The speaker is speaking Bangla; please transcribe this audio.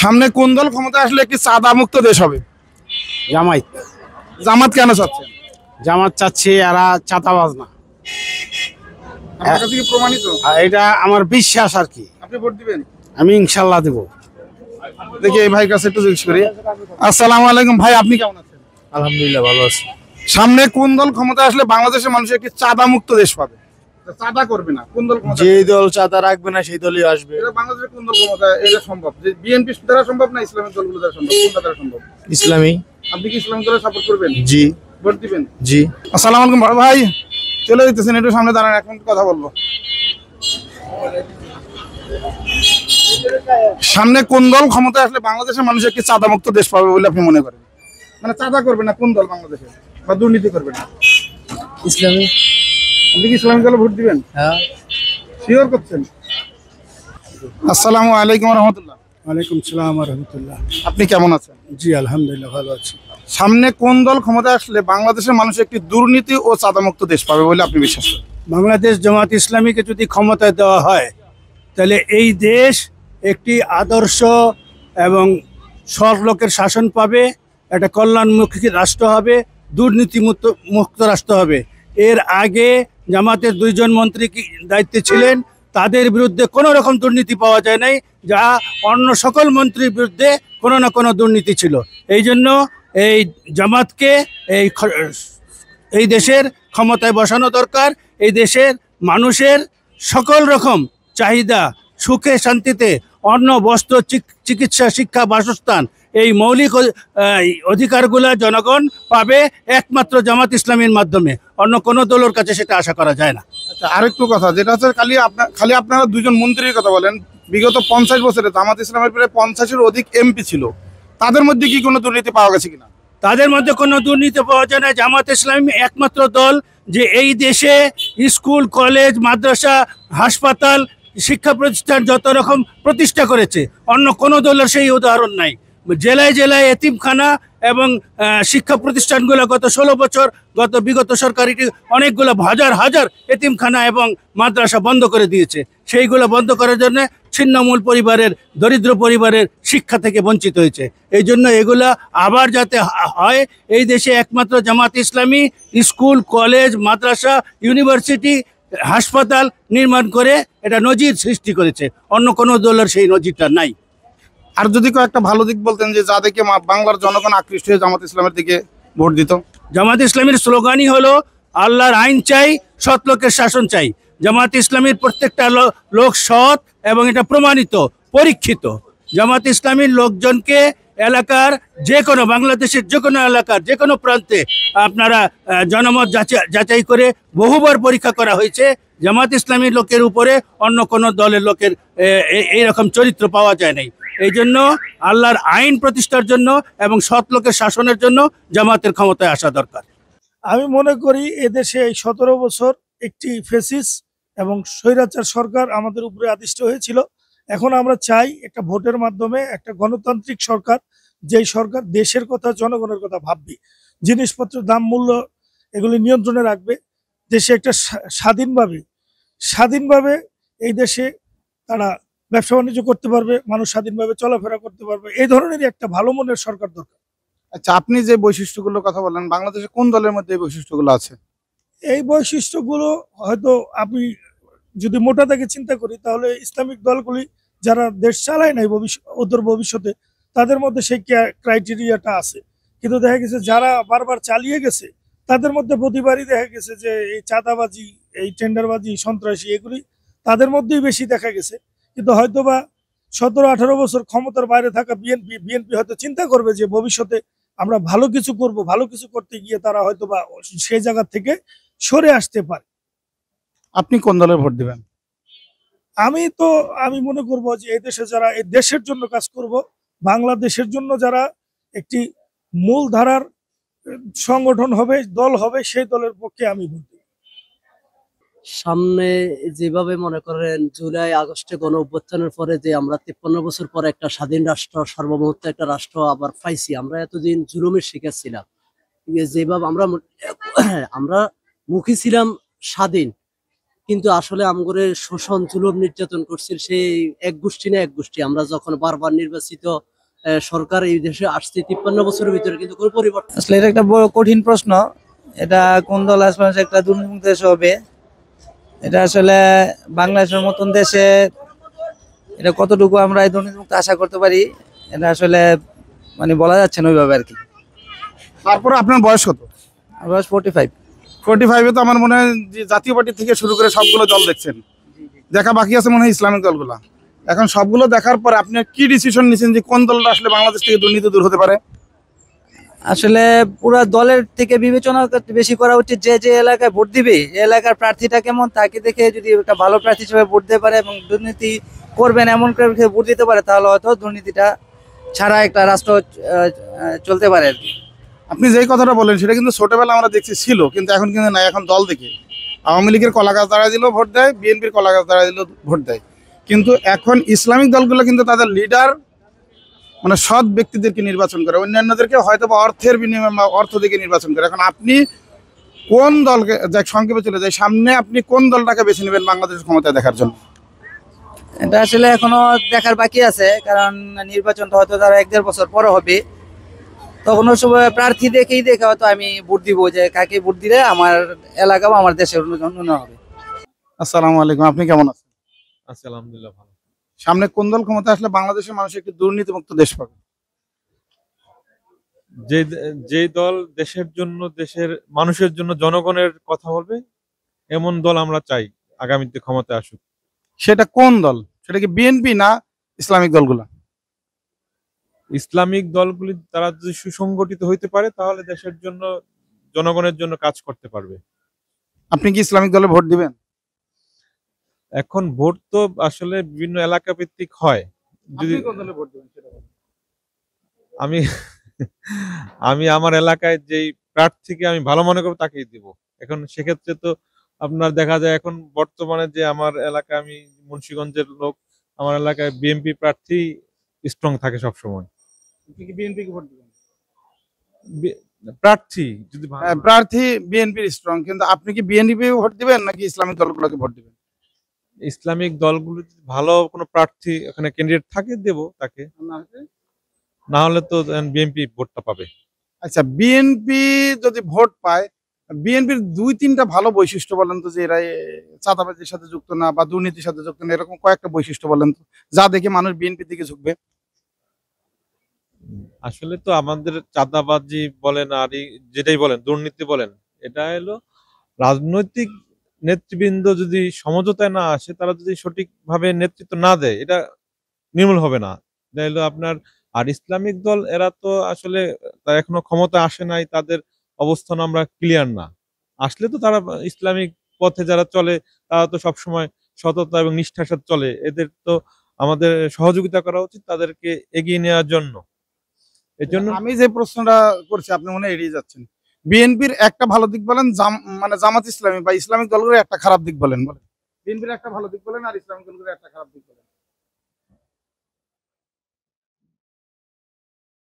সামনে কোন দল ক্ষমতা আসলে একটি চাঁদা মুক্ত দেশ হবে? জামায়াত। জামাত কেন চাচ্ছেন? জামাত চাচ্ছে এরা চাঁদাবাজ না, আপনার কাছে কি প্রমাণিত? এটা আমার বিশ্বাস আর কি। আপনি ভোট দিবেন? আমি ইনশাল্লাহ দেব। দেখি এই ভাইয়ের কাছে একটু জিজ্ঞেস করি। আসসালামু আলাইকুম ভাই, আপনি কেমন আছেন? আলহামদুলিল্লাহ ভালো আছি। সামনে কোন দল ক্ষমতা আসলে বাংলাদেশের মানুষ একটি চাঁদা মুক্ত দেশ পাবে? চাঁদা করবে না, কোন দল ক্ষমতা? যে দল চাঁদা রাখবে না সেই দলই আসবে। এটা বাংলাদেশে কোন দল ক্ষমতা এটা সম্ভব? যে বিএনপি দ্বারা সম্ভব না ইসলামিক দলগুলো দ্বারা সম্ভব? কোনটা দ্বারা সম্ভব? ইসলামী। আপনি কি ইসলামিক দলে সাপোর্ট করবেন? জি। ভোট দিবেন? জি। আসসালামু আলাইকুম বড় ভাই, চলে যেতেছেন, একটু সামনে দাঁড়ান, এখন কথা বলবো। সামনে কোন দল ক্ষমতা আসলে বাংলাদেশের মানুষ একটি চাঁদা মুক্ত দেশ পাবে বলে আপনি মনে করেন? মানে চাঁদা করবে না কোন দল বাংলাদেশে, বা দুর্নীতি করবে না? ইসলামী। আপনি কি ইসলামিক দলে ভোট দিবেন? হ্যাঁ। শিওর করছেন? আসসালামু আলাইকুম রহমতুল্লাহ। ওয়ালাইকুম সালাম রহমতুল্লাহ। আপনি কেমন আছেন? জি আলহামদুলিল্লাহ ভালো আছি। সামনে কোন দল ক্ষমতা আসলে বাংলাদেশের মানুষ একটি দুর্নীতি ও চাঁদা মুক্ত দেশ পাবে বলে আপনি বিশ্বাস করেন? বাংলাদেশ জামাত ইসলামীকে যদি ক্ষমতায় দেওয়া হয় তাহলে এই দেশ একটি আদর্শ এবং সৎ লোকের শাসন পাবে, একটা কল্যাণমুখী রাষ্ট্র হবে, দুর্নীতিমুক্ত মুক্ত রাষ্ট্র হবে। এর আগে জামাতের দুইজন মন্ত্রী কি দায়িত্বে ছিলেন, তাদের বিরুদ্ধে কোনো রকম দুর্নীতি পাওয়া যায় নাই, যা অন্য সকল মন্ত্রীর বিরুদ্ধে কোনো না কোনো দুর্নীতি ছিল। এই জন্য এই জামাতকে এই দেশের ক্ষমতায় বসানো দরকার। এই দেশের মানুষের সকল রকম চাহিদা, সুখে শান্তিতে অন্ন, বস্ত্র, চিকিৎসা, শিক্ষা, বাসস্থান, এই মৌলিক অধিকারগুলো জনগণ পাবে একমাত্র জামাত ইসলামীর মাধ্যমে। অন্য কোনো দলের কাছে সেটা আশা করা যায় না। আচ্ছা, আরেকটু কথা, যেটা হচ্ছে খালি আপনারা দুজন মন্ত্রীর কথা বলেন, বিগত 50 বছরে জামাত ইসলামের প্রায় 50-এর অধিক এমপি ছিল, তাদের মধ্যে কি কোনো দুর্নীতি পাওয়া গেছে কিনা? তাদের মধ্যে কোনো দুর্নীতি পাওয়া যায় না। জামাত ইসলামী একমাত্র দল যে এই দেশে স্কুল, কলেজ, মাদ্রাসা, হাসপাতাল, শিক্ষা প্রতিষ্ঠান যত রকম প্রতিষ্ঠা করেছে। অন্য কোনো দলের সেই উদাহরণ নাই। জেলায় জেলায় এতিমখানা এবং শিক্ষা প্রতিষ্ঠানগুলো গত 16 বছর বিগত সরকারি অনেকগুলো হাজার হাজার এতিমখানা এবং মাদ্রাসা বন্ধ করে দিয়েছে। সেইগুলো বন্ধ করার জন্য ছিন্নমূল পরিবারের, দরিদ্র পরিবারের শিক্ষা থেকে বঞ্চিত হয়েছে। এই জন্য এগুলা আবার যাতে হয়, এই দেশে একমাত্র জামাত ইসলামী স্কুল, কলেজ, মাদ্রাসা, ইউনিভার্সিটি, হাসপাতাল নির্মাণ করে এটা নজির সৃষ্টি করেছে। অন্য কোনো দলের সেই নজিরটা নাই। আর যদি কয়েকটা ভালো দিক বলতেন, যে যা দেখে বাংলার জনগণ আকৃষ্ট হয়ে জামাত ইসলামের দিকে ভোট দিত। জামাত ইসলামীর স্লোগানই হলো আল্লাহর আইন চাই, সৎ লোকের শাসন চাই। জামাত ইসলামীর প্রত্যেকটা লোক সৎ এবং এটা প্রমাণিত, পরীক্ষিত। জামাত ইসলামীর লোকজনকে এলাকার যে কোনো, বাংলাদেশের যে কোনো এলাকার যে কোনো প্রান্তে আপনারা জনমত যাচাই করে বহুবার পরীক্ষা করা হয়েছে। জামাত ইসলামীর লোকের উপরে অন্য কোনো দলের লোকের এইরকম চরিত্র পাওয়া যায় নাই। এই জন্য আল্লাহর আইন প্রতিষ্ঠার জন্য এবং সৎ লোকের শাসনের জন্য জামাতের ক্ষমতায় আসা দরকার। আমি মনে করি এদেশে এই 17 বছর একটি ফেসিস এবং স্বৈরাচার সরকার আমাদের উপরে আদিষ্ট হয়েছিল। এখন আমরা চাই একটা ভোটের মাধ্যমে একটা গণতান্ত্রিক সরকার, যেই সরকার দেশের কথা, জনগণের কথা ভাববে, জিনিসপত্রের দাম মূল্য এগুলি নিয়ন্ত্রণে রাখবে, দেশে একটা স্বাধীনভাবে এই দেশে তারা ব্যবসা বাণিজ্য করতে পারবে, মানুষ স্বাধীনভাবে চলাফেরা করতে পারবে। এই ধরনের একটা ভালো মনের সরকার দরকার। আচ্ছা, আপনি যে বৈশিষ্ট্যগুলোর কথা বললেন, বাংলাদেশে কোন দলের মধ্যে এই বৈশিষ্ট্যগুলো আছে? এই বৈশিষ্ট্যগুলো হয়তো আমি যদি মোটা থেকে চিন্তা করি তাহলে ইসলামিক দলগুলি যারা দেশ চালায় নাই অদূর ভবিষ্যতে, তাদের মধ্যে সেই ক্রাইটেরিয়াটা আছে। কিন্তু দেখা গেছে যারা বারবার চালিয়ে গেছে তাদের মধ্যে প্রতিবারই দেখা গেছে যে এই চাঁদাবাজি, এই টেন্ডারবাজি, সন্ত্রাসী, এগুলি তাদের মধ্যেই বেশি দেখা গেছে। কিন্তু হয়তোবা 17-18 বছর ক্ষমতার বাইরে থাকা বিএনপি হয়তো চিন্তা করবে যে ভবিষ্যতে আমরা ভালো কিছু করব, ভালো কিছু করতে গিয়ে তারা হয়তোবা সেই জায়গা থেকে সরে আসতে পারে। আপনি কোন দলের ভোট দিবেন? আমি মনে করব যে এই দেশে যারা এই দেশের জন্য কাজ করব, বাংলাদেশের জন্য যারা একটি মূল ধারার সংগঠন হবে, দল হবে, সেই দলের পক্ষে আমি ভোট দেব। সামনে যেভাবে মনে করেন জুলাই আগস্টে গণ অভ্যুত্থানের পরে যে আমরা 53 বছর পরে একটা স্বাধীন রাষ্ট্র, সার্বভৌমত্ব একটা রাষ্ট্র আবার পাইছি। আমরা এতদিন জুলুমের শিকার ছিলাম। যেভাবে আমরা মুখী ছিলাম স্বাধীন, কিন্তু আসলে আমগরে শোষণ, জুলুম, নির্যাতন করছিল সেই এক গোষ্ঠী না এক গোষ্ঠী। আমরা যখন বারবার নির্বাচিত সরকার এই দেশে আসছে 53 বছরের ভিতরে কিন্তু কোনো পরিবর্তন। আসলে এটা একটা বড় কঠিন প্রশ্ন। এটা কোন দল আসলে একটা দুর্নীতিমুক্ত দেশ হবে, এটা আসলে বাংলাদেশের মতন দেশে এটা কতটুকু আমরা এই দুর্নীতিমুক্ত আশা করতে পারি, এটা আসলে মানে বলা যাচ্ছে না ওইভাবে আর কি। তারপরে আপনার বয়স কত? আমার বয়স 45। 45-এ তো আমার মনে হয় যে জাতীয় পার্টি থেকে শুরু করে সবগুলো দল দেখছেন, দেখা বাকি আছে মনে হয় ইসলামিক দলগুলা। এখন সবগুলো দেখার পর আপনি কি ডিসিশন নিয়েছেন যে কোন দলটা আসলে বাংলাদেশ থেকে দুর্নীতি দূর হতে পারে? আসলে পুরা দলের থেকে বিবেচনা বেশি করা উচিত, যে যে এলাকায় ভোট দিবে এই এলাকার প্রার্থীটা কেমন, তাকে দেখে যদি একটা ভালো প্রার্থী হিসেবে ভোট দিতে পারে এবং দুর্নীতি করবেন এমন করে ভোট দিতে পারে, তাহলে হয়তো দুর্নীতিটা ছাড়া একটা রাষ্ট্র চলতে পারে আর কি। আপনি যেই কথাটা বলেন সেটা কিন্তু ছোটবেলা আমরা দেখছি ছিল, কিন্তু এখন কিন্তু নাই। এখন দল দেখে আওয়ামী লীগের কলা গাছ দাঁড়ায় দিলেও ভোট দেয়, বিএনপির কলা গাছ দাঁড়ায় দিলেও ভোট দেয়। কিন্তু এখন ইসলামিক দলগুলো কিন্তু তাদের লিডার মানে সৎ ব্যক্তিদেরকে নির্বাচন করে, অন্যান্যদেরকে হয়তো বা অর্থের বিনিময়ে বা অর্থ দিকে নির্বাচন করে। এখন আপনি কোন দলকে, যাক সংক্ষেপে চলে যায়, সামনে আপনি কোন দলটাকে বেছে নেবেন বাংলাদেশের ক্ষমতায় দেখার জন্য? এটা আসলে এখনো দেখার বাকি আছে, কারণ নির্বাচনটা হয়তো তারা 1-1.5 বছর পরে হবে। তখন ওই সময় প্রার্থী দেখে হয়তো আমি ভোট দিব, যে কাকে ভোট দিলে আমার এলাকা বা আমার দেশের উন্নয়ন হবে। আসসালামু আলাইকুম, আপনি কেমন আছেন? আচ্ছা, আলহামদুলিল্লাহ ভালো। সামনে কোন দল ক্ষমতা আসলে বাংলাদেশের মানুষ একটি দুর্নীতিমুক্ত দেশ পাবে? যে যে দল দেশের জন্য, দেশের মানুষের জন্য, জনগণের কথা বলবে, এমন দল আমরা চাই আগামীতে ক্ষমতায় আসুক। সেটা কোন দল? সেটা কি বিএনপি না ইসলামিক দলগুলা? ইসলামিক দলগুলি তারা যদি সুসংগঠিত হইতে পারে তাহলে দেশের জন্য, জনগণের জন্য কাজ করতে পারবে। আপনি কি ইসলামিক দলে ভোট দিবেন? এখন ভোট তো আসলে বিভিন্ন এলাকা ভিত্তিক হয়। যদি আমি আমি আমার এলাকায় যেই প্রার্থীকে আমি ভালো মনে করবো তাকেই দিব। এখন সেক্ষেত্রে তো আপনার দেখা যায় এখন বর্তমানে যে আমার এলাকা, আমি মুন্সিগঞ্জের লোক, আমার এলাকায় বিএনপি প্রার্থী স্ট্রং থাকে সবসময়। আপনি কি বিএনপি কে ভোট দিবেন? প্রার্থী যদি প্রার্থী বিএনপির স্ট্রং, কিন্তু আপনি কি বিএনপি ভোট দিবেন নাকি ইসলামিক দলগুলোকে ভোট দিবেন? ইসলামিক দলগুলো যদি ভালো কোনো প্রার্থী ওখানে ক্যান্ডিডেট থাকে দেব তাকে, না হলে তো বিএনপি ভোটটা পাবে। আচ্ছা, বিএনপি যদি ভোট পায়, বিএনপির 2-3টা ভালো বৈশিষ্ট্য বলেন তো, যে এরা চাঁদাবাজির সাথে যুক্ত না বা দুর্নীতির সাথে যুক্ত না, এরকম কয়েকটা বৈশিষ্ট্য বলেন তো, যা দেখে মানুষ বিএনপির দিকে ঝুঁকবে। আসলে তো আমাদের চাঁদাবাজি বলেন আর যেটাই বলেন, দুর্নীতি বলেন, এটা হলো রাজনৈতিক নেতৃবৃন্দ যদি সমঝোতায় না আসে, তারা যদি সঠিকভাবে নেতৃত্ব না দেয়, এটা নির্মূল হবে না। এটা হলো আপনার, আর ইসলামিক দল এরা তো আসলে তারা এখনো ক্ষমতা আসে নাই, তাদের অবস্থান আমরা ক্লিয়ার না। আসলে তো তারা ইসলামিক পথে যারা চলে তারা তো সবসময় সততা এবং নিষ্ঠার সাথে চলে, এদের তো আমাদের সহযোগিতা করা উচিত তাদেরকে এগিয়ে নেওয়ার জন্য। এর জন্য আমি যে প্রশ্নটা করছি আপনি মনে হয় এড়িয়ে যাচ্ছেন। বিএনপির একটা ভালো দিক বলেন, মানে জামাত ইসলামী বা ইসলামিক দলগুলোর একটা খারাপ দিক বলেন। বিএনপির একটা ভালো দিক বলেন আর ইসলামিক দলগুলোর একটা খারাপ দিক বলেন।